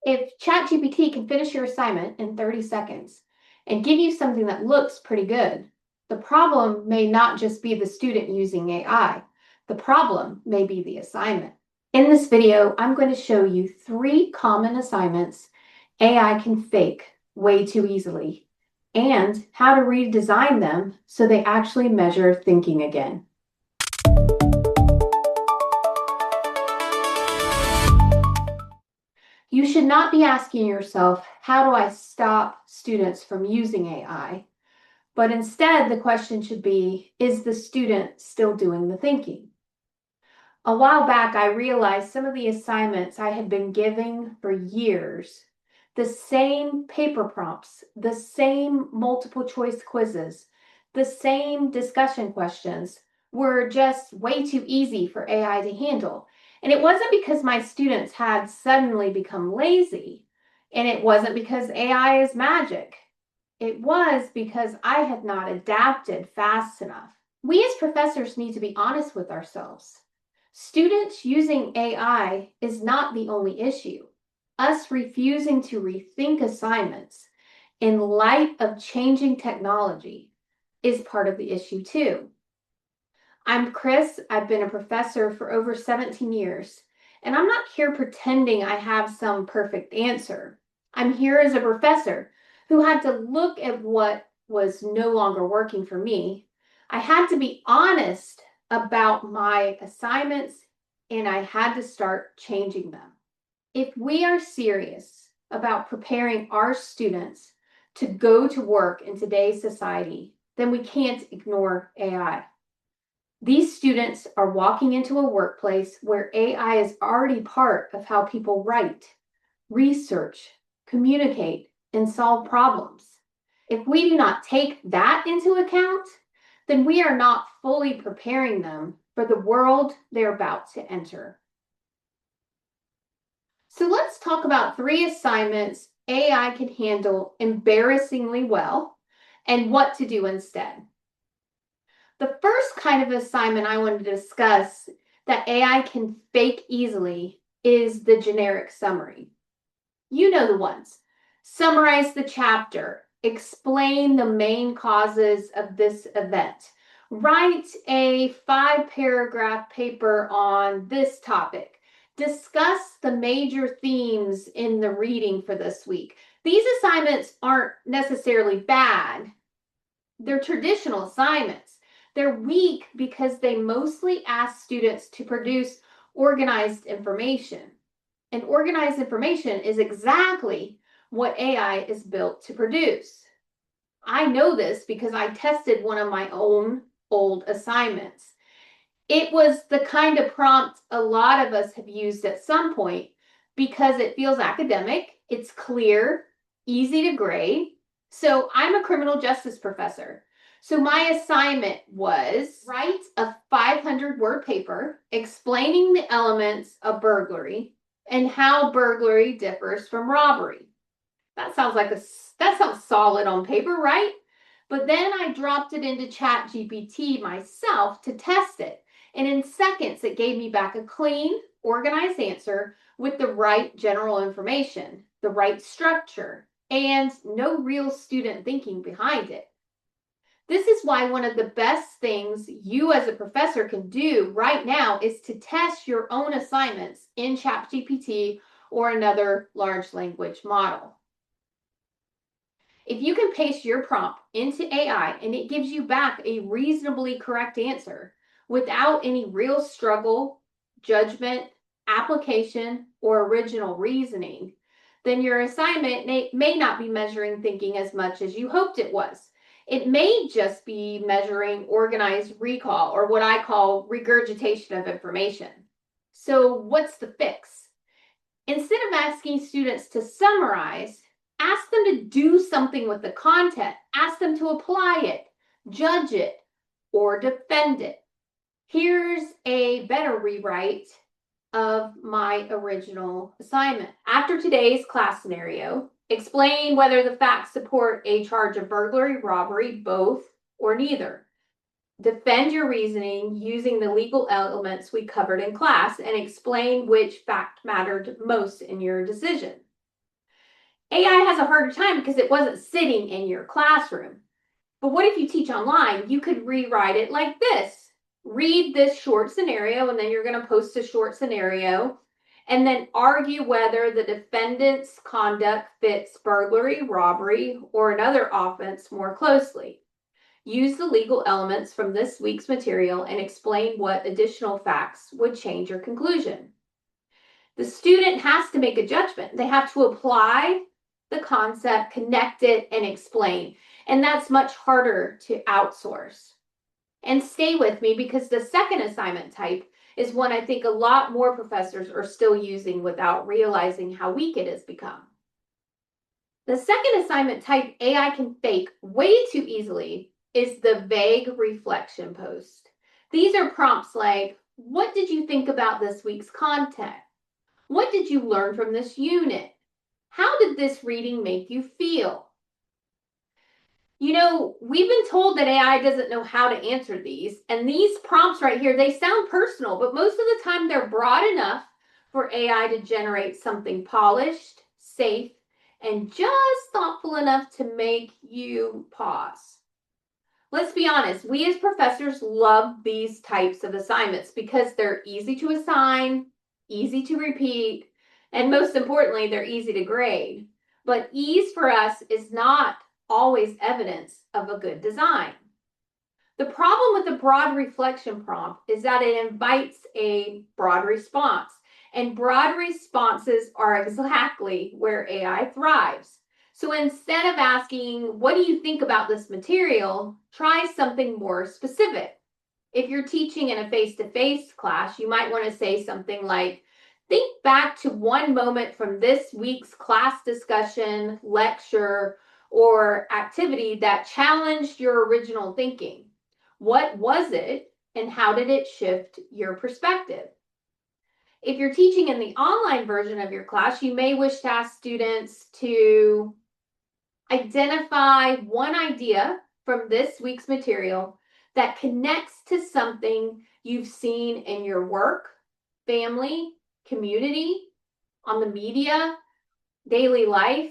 If ChatGPT can finish your assignment in 30 seconds and give you something that looks pretty good, the problem may not just be the student using AI. The problem may be the assignment. In this video, I'm going to show you 3 common assignments AI can fake way too easily and how to redesign them so they actually measure thinking again. You should not be asking yourself, how do I stop students from using AI? But instead, the question should be, is the student still doing the thinking? A while back, I realized some of the assignments I had been giving for years, the same paper prompts, the same multiple choice quizzes, the same discussion questions, were just way too easy for AI to handle. And it wasn't because my students had suddenly become lazy, and it wasn't because AI is magic. It was because I had not adapted fast enough. We as professors need to be honest with ourselves. Students using AI is not the only issue. Us refusing to rethink assignments in light of changing technology is part of the issue too. I'm Chris. I've been a professor for over 17 years, and I'm not here pretending I have some perfect answer. I'm here as a professor who had to look at what was no longer working for me. I had to be honest about my assignments, and I had to start changing them. If we are serious about preparing our students to go to work in today's society, then we can't ignore AI. These students are walking into a workplace where AI is already part of how people write, research, communicate, and solve problems. If we do not take that into account, then we are not fully preparing them for the world they're about to enter. So let's talk about 3 assignments AI can handle embarrassingly well and what to do instead. The first kind of assignment I want to discuss that AI can fake easily is the generic summary. You know the ones. Summarize the chapter. Explain the main causes of this event. Write a 5-paragraph paper on this topic. Discuss the major themes in the reading for this week. These assignments aren't necessarily bad. They're traditional assignments. They're weak because they mostly ask students to produce organized information. And organized information is exactly what AI is built to produce. I know this because I tested one of my own old assignments. It was the kind of prompt a lot of us have used at some point because it feels academic, it's clear, easy to grade. So I'm a criminal justice professor. So my assignment was write a 500-word paper explaining the elements of burglary and how burglary differs from robbery. That sounds solid on paper, right? But then I dropped it into ChatGPT myself to test it. And in seconds, it gave me back a clean, organized answer with the right general information, the right structure, and no real student thinking behind it. This is why one of the best things you as a professor can do right now is to test your own assignments in ChatGPT or another large language model. If you can paste your prompt into AI and it gives you back a reasonably correct answer without any real struggle, judgment, application, or original reasoning, then your assignment may not be measuring thinking as much as you hoped it was. It may just be measuring organized recall, or what I call regurgitation of information. So what's the fix? Instead of asking students to summarize, ask them to do something with the content. Ask them to apply it, judge it, or defend it. Here's a better rewrite of my original assignment. After today's class scenario, explain whether the facts support a charge of burglary, robbery, both, or neither. Defend your reasoning using the legal elements we covered in class and explain which fact mattered most in your decision. AI has a harder time because it wasn't sitting in your classroom. But what if you teach online? You could rewrite it like this. Read this short scenario, and then you're going to post a short scenario, and then argue whether the defendant's conduct fits burglary, robbery, or another offense more closely. Use the legal elements from this week's material and explain what additional facts would change your conclusion. The student has to make a judgment. They have to apply the concept, connect it, and explain. And that's much harder to outsource. And stay with me, because the second assignment type is one I think a lot more professors are still using without realizing how weak it has become. The second assignment type AI can fake way too easily is the vague reflection post. These are prompts like, what did you think about this week's content? What did you learn from this unit? How did this reading make you feel? You know, we've been told that AI doesn't know how to answer these, and these prompts right here, they sound personal, but most of the time they're broad enough for AI to generate something polished, safe, and just thoughtful enough to make you pause. Let's be honest, we as professors love these types of assignments because they're easy to assign, easy to repeat, and most importantly, they're easy to grade. But ease for us is not always evidence of a good design. The problem with the broad reflection prompt is that it invites a broad response, and broad responses are exactly where AI thrives. So instead of asking, what do you think about this material, try something more specific. If you're teaching in a face-to-face class, you might want to say something like, think back to one moment from this week's class discussion, lecture, or activity that challenged your original thinking. What was it, and how did it shift your perspective? If you're teaching in the online version of your class, you may wish to ask students to identify one idea from this week's material that connects to something you've seen in your work, family, community, on the media, daily life,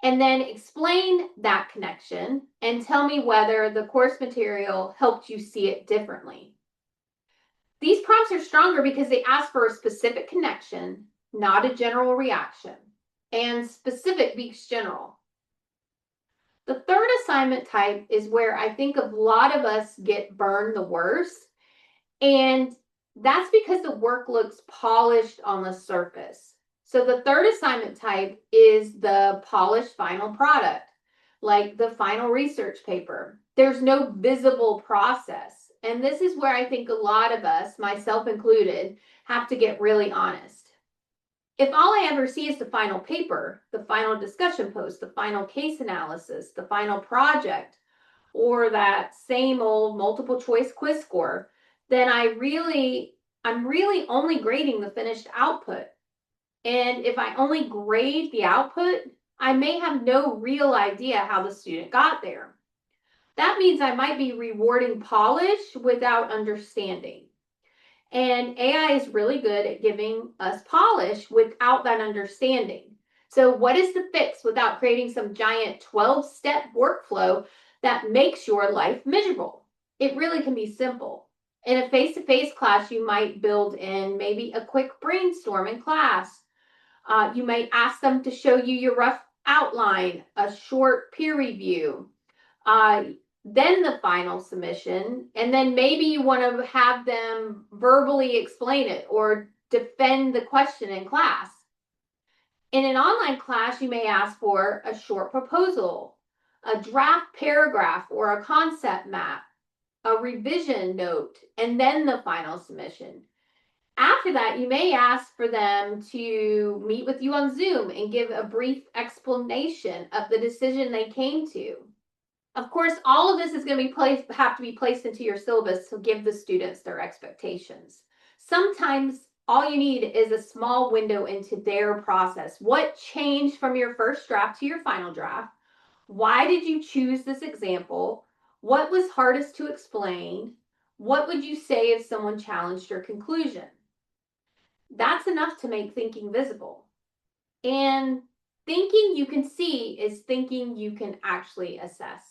and then explain that connection and tell me whether the course material helped you see it differently. These prompts are stronger because they ask for a specific connection, not a general reaction, and specific beats general. The third assignment type is where I think a lot of us get burned the worst, and that's because the work looks polished on the surface. So the third assignment type is the polished final product, like the final research paper. There's no visible process. And this is where I think a lot of us, myself included, have to get really honest. If all I ever see is the final paper, the final discussion post, the final case analysis, the final project, or that same old multiple choice quiz score, then I'm really only grading the finished output. And if I only grade the output, I may have no real idea how the student got there. That means I might be rewarding polish without understanding. And AI is really good at giving us polish without that understanding. So what is the fix without creating some giant 12-step workflow that makes your life miserable? It really can be simple. In a face-to-face class, you might build in maybe a quick brainstorm in class. You might ask them to show you your rough outline, a short peer review, then the final submission, and then maybe you want to have them verbally explain it or defend the question in class. In an online class, you may ask for a short proposal, a draft paragraph or a concept map, a revision note, and then the final submission. After that, you may ask for them to meet with you on Zoom and give a brief explanation of the decision they came to. Of course, all of this is going to have to be placed into your syllabus to give the students their expectations. Sometimes all you need is a small window into their process. What changed from your first draft to your final draft? Why did you choose this example? What was hardest to explain? What would you say if someone challenged your conclusion? That's enough to make thinking visible. And Thinking you can see is thinking you can actually assess.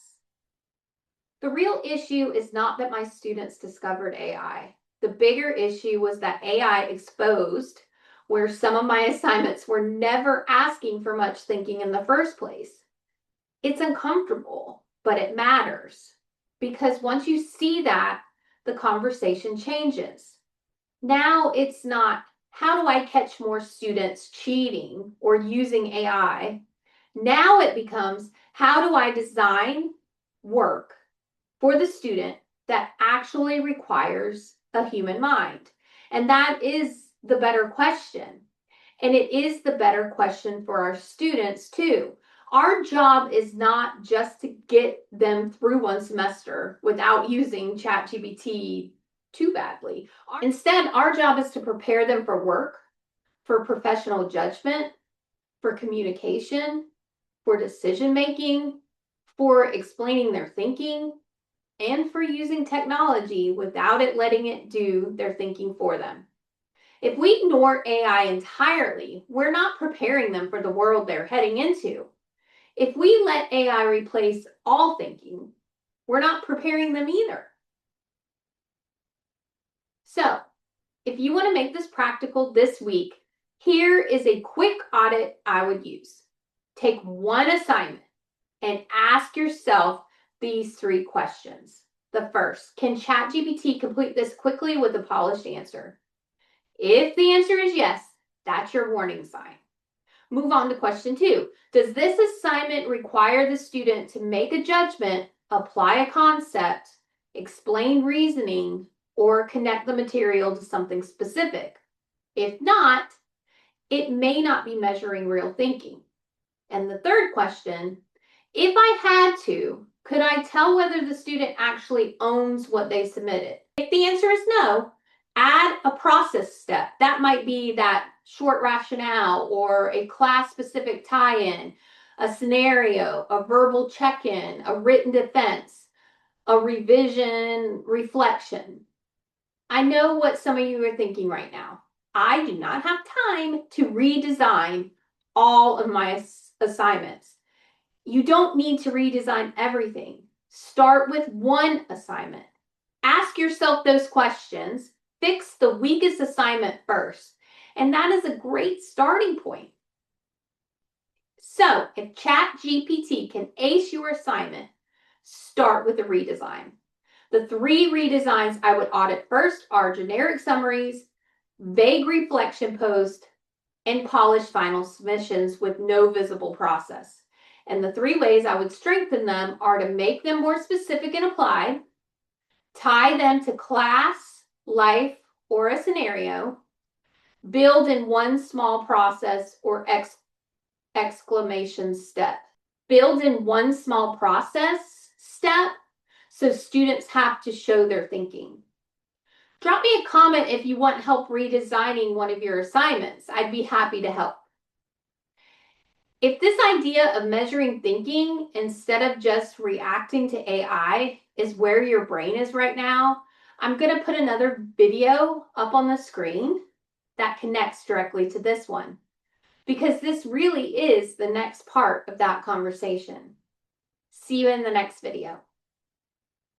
The real issue is not that my students discovered AI. The bigger issue was that AI exposed where some of my assignments were never asking for much thinking in the first place. It's uncomfortable, but it matters because once you see that, the conversation changes. Now it's not, how do I catch more students cheating or using AI? Now it becomes, how do I design work for the student that actually requires a human mind? And that is the better question. And it is the better question for our students too. Our job is not just to get them through one semester without using ChatGPT too badly. Instead, our job is to prepare them for work, for professional judgment, for communication, for decision making, for explaining their thinking, and for using technology without it letting it do their thinking for them. If we ignore AI entirely, we're not preparing them for the world they're heading into. If we let AI replace all thinking, we're not preparing them either. So, if you want to make this practical this week, here is a quick audit I would use. Take one assignment and ask yourself these 3 questions. The first, can ChatGPT complete this quickly with a polished answer? If the answer is yes, that's your warning sign. Move on to question 2. Does this assignment require the student to make a judgment, apply a concept, explain reasoning, or connect the material to something specific? If not, it may not be measuring real thinking. And the third question, if I had to, could I tell whether the student actually owns what they submitted? If the answer is no, add a process step. That might be that short rationale or a class-specific tie-in, a scenario, a verbal check-in, a written defense, a revision reflection. I know what some of you are thinking right now. I do not have time to redesign all of my assignments. You don't need to redesign everything. Start with one assignment. Ask yourself those questions. Fix the weakest assignment first. And that is a great starting point. So if ChatGPT can ace your assignment, start with a redesign. The 3 redesigns I would audit first are generic summaries, vague reflection post, and polished final submissions with no visible process. And the 3 ways I would strengthen them are to make them more specific and applied, tie them to class, life, or a scenario, build in one small process or exclamation step. Build in one small process step so students have to show their thinking. Drop me a comment if you want help redesigning one of your assignments. I'd be happy to help. If this idea of measuring thinking instead of just reacting to AI is where your brain is right now, I'm going to put another video up on the screen that connects directly to this one, because this really is the next part of that conversation. See you in the next video.